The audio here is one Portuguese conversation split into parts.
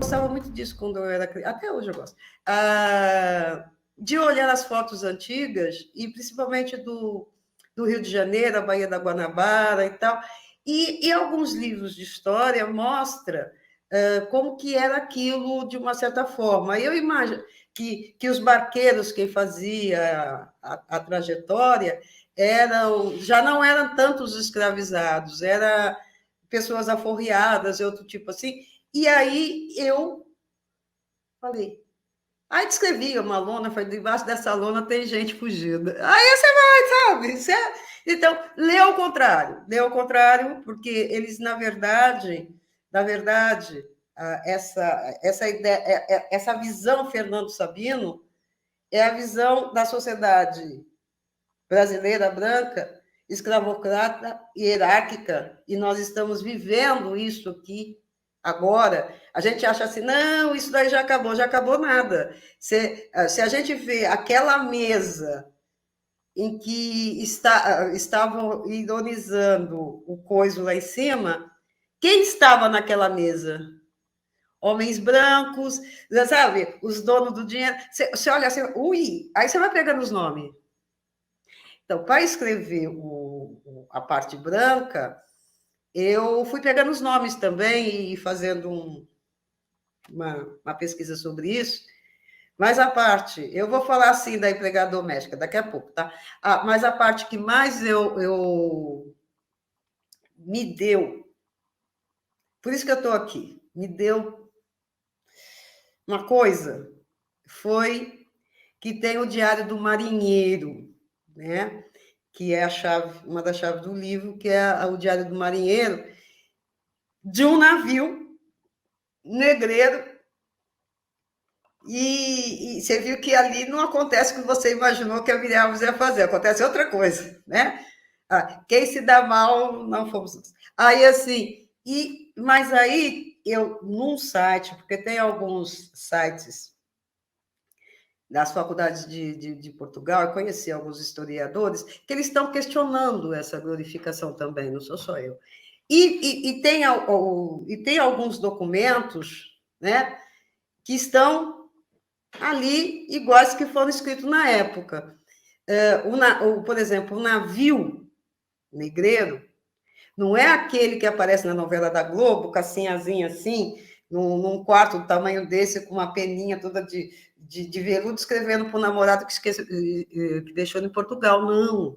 gostava muito disso quando eu era criança, até hoje eu gosto, de olhar as fotos antigas, e principalmente do Rio de Janeiro, a Baía da Guanabara e tal, e alguns livros de história mostram como que era aquilo de uma certa forma. Eu imagino que os barqueiros, quem fazia a trajetória, já não eram tantos escravizados, eram pessoas aforreadas e outro tipo assim. E aí eu falei, aí descrevi uma lona, falei, debaixo dessa lona tem gente fugida. Aí você vai, sabe? Então, lê ao contrário, porque eles, na verdade, essa ideia, essa visão Fernando Sabino é a visão da sociedade brasileira branca, escravocrata e hierárquica, e nós estamos vivendo isso aqui agora. A gente acha assim, não, isso daí já acabou nada. Se a gente vê aquela mesa em que estavam ironizando o coiso lá em cima, quem estava naquela mesa? Homens brancos, sabe? Os donos do dinheiro. Você olha assim, ui, aí você vai pegando os nomes. Então, para escrever a parte branca, eu fui pegando os nomes também e fazendo uma pesquisa sobre isso, mas a parte, eu vou falar assim da empregada doméstica daqui a pouco, tá? Mas a parte que mais eu me deu, por isso que eu estou aqui, me deu uma coisa, foi que tem o Diário do Marinheiro, né? Que é a chave, uma das chaves do livro, que é o Diário do Marinheiro, de um navio negreiro. E você viu que ali não acontece o que você imaginou que a Miriam ia fazer, acontece outra coisa, né? Quem se dá mal não fomos nós. Aí, assim, mas aí eu, num site, porque tem alguns sites das faculdades de Portugal, eu conheci alguns historiadores, que eles estão questionando essa glorificação também, não sou só eu. E tem alguns documentos, né, que estão ali iguais que foram escritos na época. Por exemplo, o navio negreiro não é aquele que aparece na novela da Globo, com a sinhazinha assim, num quarto do tamanho desse, com uma peninha toda de veludo, escrevendo para o namorado que deixou em Portugal. Não.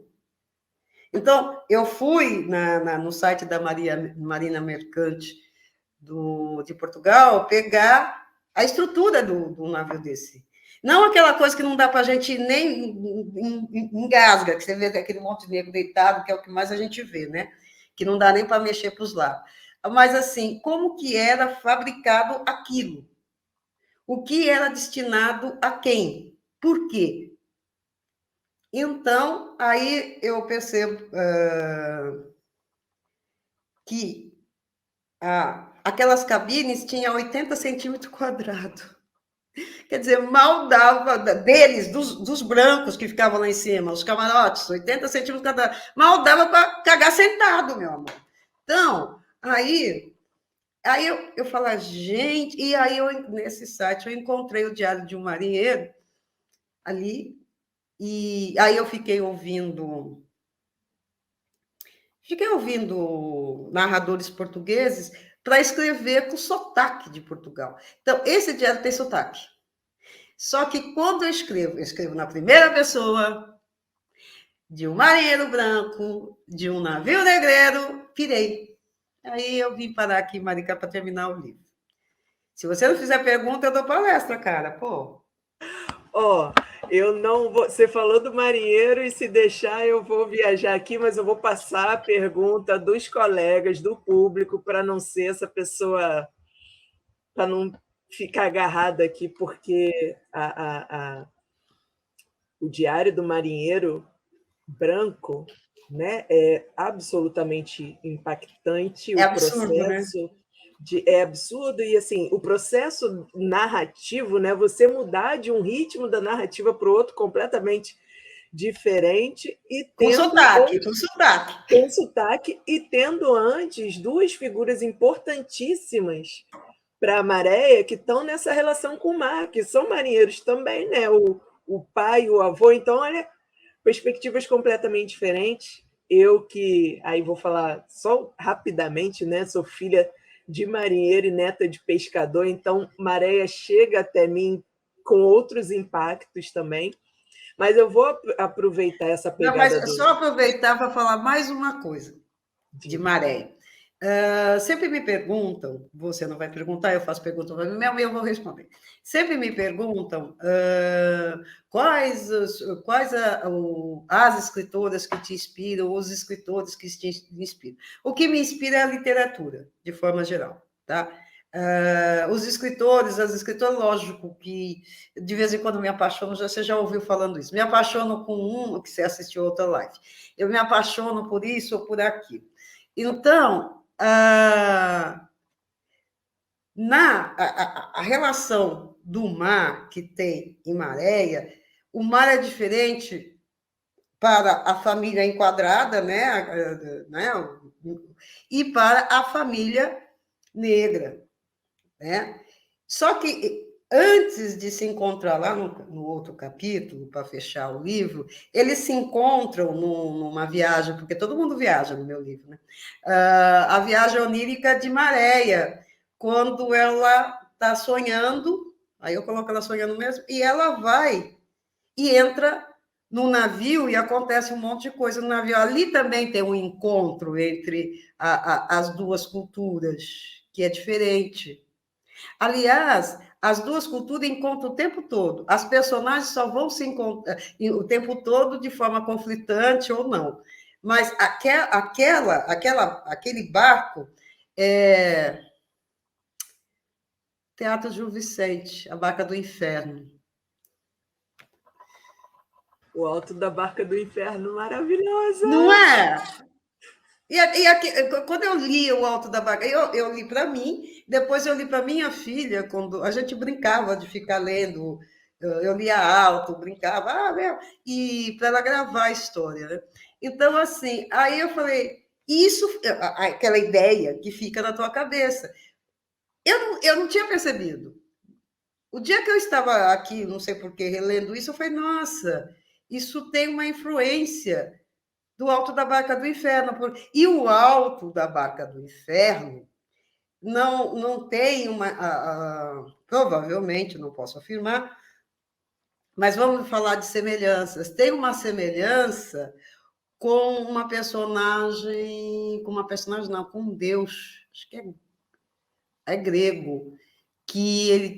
Então, eu fui no site da Marina Mercante de Portugal pegar a estrutura do navio desse. Não aquela coisa que não dá para a gente nem engasga, que você vê aquele monte negro deitado, que é o que mais a gente vê, né? Que não dá nem para mexer para os lados. Mas, assim, como que era fabricado aquilo? O que era destinado a quem? Por quê? Então, aí eu percebo que aquelas cabines tinham 80 centímetros quadrados. Quer dizer, mal dava deles, dos brancos que ficavam lá em cima, os camarotes, 80 centímetros cada, mal dava para cagar sentado, meu amor. Então, aí eu falo, gente, e aí nesse site eu encontrei o Diário de um Marinheiro ali, e aí eu fiquei ouvindo narradores portugueses para escrever com sotaque de Portugal. Então, esse diário tem sotaque. Só que quando eu escrevo na primeira pessoa, de um marinheiro branco, de um navio negreiro, pirei. Aí eu vim parar aqui em Maricá para terminar o livro. Se você não fizer pergunta, eu dou palestra, cara. Pô. Ó, eu não vou. Você falou do marinheiro e se deixar eu vou viajar aqui, mas eu vou passar a pergunta dos colegas, do público, para não ser essa pessoa, para não ficar agarrada aqui, porque o Diário do Marinheiro Branco, né, é absolutamente impactante. É O absurdo, né? processo é absurdo, e assim, o processo narrativo, né, você mudar de um ritmo da narrativa para o outro completamente diferente, e Com tendo sotaque, com sotaque. com sotaque, e tendo antes duas figuras importantíssimas para a Maréia que estão nessa relação com o mar, que são marinheiros também, né? O pai, o avô, então, olha, perspectivas completamente diferentes. Eu que, aí vou falar só rapidamente, né? Sou filha de marinheiro e neta de pescador, então Maréia chega até mim com outros impactos também. Mas eu vou aproveitar essa Não, mas pegada só aproveitar para falar mais uma coisa de de maré. Sempre me perguntam, você não vai perguntar, eu faço pergunta para mim, eu vou responder. Sempre me perguntam quais as escritoras que te inspiram, os escritores que te inspiram. O que me inspira é a literatura, de forma geral, tá? Os escritores, as escritoras, lógico que de vez em quando me apaixono, você já ouviu falando isso, me apaixono com um, que você assistiu outra live, eu me apaixono por isso ou por aquilo. Então, a relação do mar que tem em Maréia, o mar é diferente para a família enquadrada, né, e para a família negra, né? Só que antes de se encontrar lá no outro capítulo, para fechar o livro, eles se encontram numa viagem, porque todo mundo viaja no meu livro, né? A viagem onírica de Maréia, quando ela está sonhando, aí eu coloco ela sonhando mesmo, e ela vai e entra no navio e acontece um monte de coisa no navio. Ali também tem um encontro entre as duas culturas, que é diferente. Aliás, as duas culturas encontram o tempo todo. As personagens só vão se encontrar o tempo todo de forma conflitante ou não. Mas aquele barco é Teatro Gil Vicente, A Barca do Inferno. O Alto da Barca do Inferno, maravilhosa! Não é? Quando eu li O Alto da Barca, eu li para mim, depois eu li para minha filha, quando a gente brincava de ficar lendo, eu lia alto, brincava, e para ela gravar a história. Né? Então, assim, aí eu falei, isso, aquela ideia que fica na tua cabeça. Eu não tinha percebido. O dia que eu estava aqui, não sei por que, relendo isso, eu falei, nossa, isso tem uma influência do Alto da Barca do Inferno. E o Alto da Barca do Inferno não tem provavelmente, não posso afirmar, mas vamos falar de semelhanças. Tem uma semelhança com uma personagem, não, com um deus, acho que é grego, que ele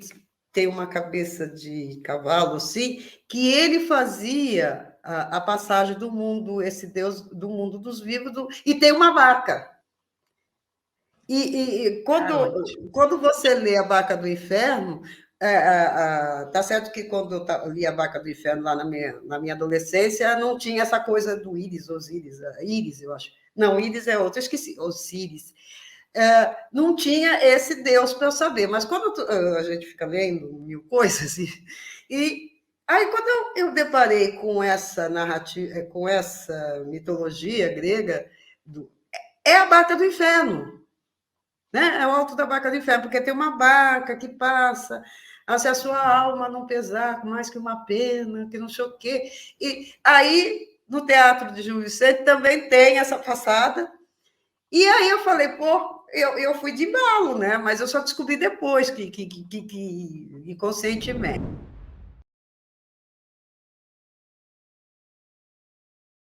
tem uma cabeça de cavalo, assim, que ele fazia a passagem do mundo, esse Deus do mundo dos vivos, e tem uma barca. E quando você lê A Barca do Inferno, tá certo que quando eu li A Barca do Inferno lá na minha adolescência, não tinha essa coisa do Íris, eu acho. Não, Íris é outro, eu esqueci, Osíris. Não tinha esse Deus para eu saber, mas quando a gente fica lendo mil coisas, e aí quando eu deparei com essa narrativa, com essa mitologia grega, é a Barca do Inferno, né? É o Alto da Barca do Inferno, porque tem uma barca que passa, se a sua alma não pesar mais que uma pena, que não sei o quê. E aí, no Teatro de Gil Vicente, também tem essa passada. E aí eu falei, pô, eu fui de embalo, né? Mas eu só descobri depois que inconscientemente.